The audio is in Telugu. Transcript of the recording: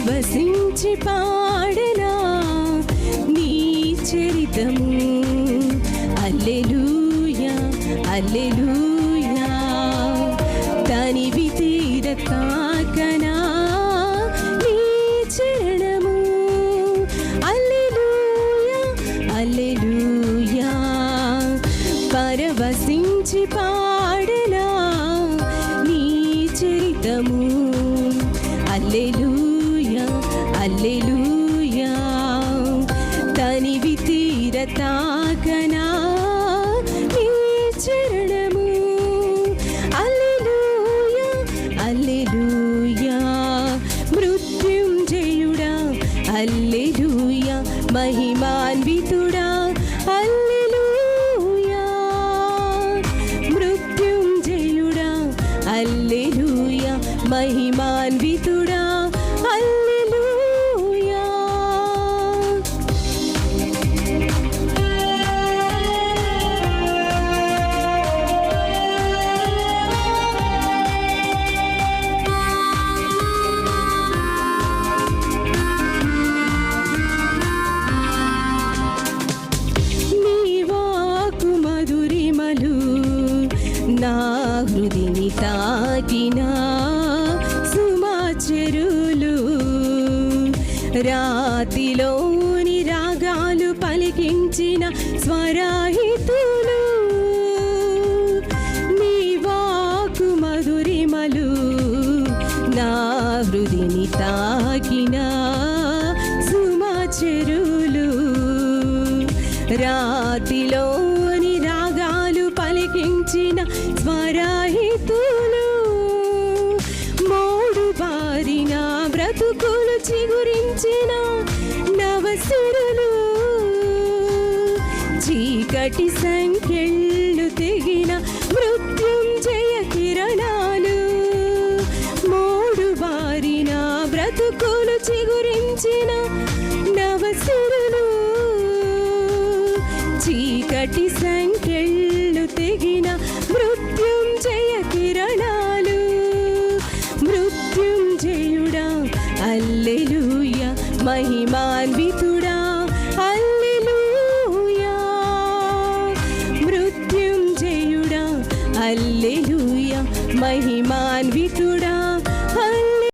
పరవశించి పాడనా నీ చరితము. హల్లెలూయా హల్లెలూయా తనివి తీర తాకనా నీ చరణము. హల్లెలూయా హల్లెలూయా పరవశించి పాడనా నీ చరితము. హల్లెలూయా హల్లెలూయా తనివి తీర తాకనా నీ చరణము. హల్లెలూయా హల్లెలూయా మృత్యుంజయుడా హల్లెలూయా మహిమాన్వితుడా హల్లెలూయా. మృత్యుంజయుడా హల్లెలూయా మహిమాన్వితుడా హల్లెలూయా. నీ వాకు మధురిమలు నా హృదిని తాకినా సుమాచెరులు. రాతిలోని రాగాలు పలికించిన స్వరాహితులు. నీ వాకు మధురిమలు నా హృదిని తాకిన సుమాచెరులు. రాతిలోని రాగాలు పలికించిన స్వరాహితులు. మోడు బారిన బ్రతుకులు చిగురించిన నవసురులు. చీకటి సంఖ్యళ్ళు తెగిన మృత్యుంజయ కిరణాలు. మోడు బారిన బ్రతుకులు చిగురించిన నవసురులు. చీకటి సంఖ్యళ్ళు తెగిన మృత్యుంజయ కిరణాలు. మృత్యుంజయుడా హల్లెలూయా మహిమాన్వితుడా హల్లెలూయా. మృత్యుంజయుడా హల్లెలూయా మహిమా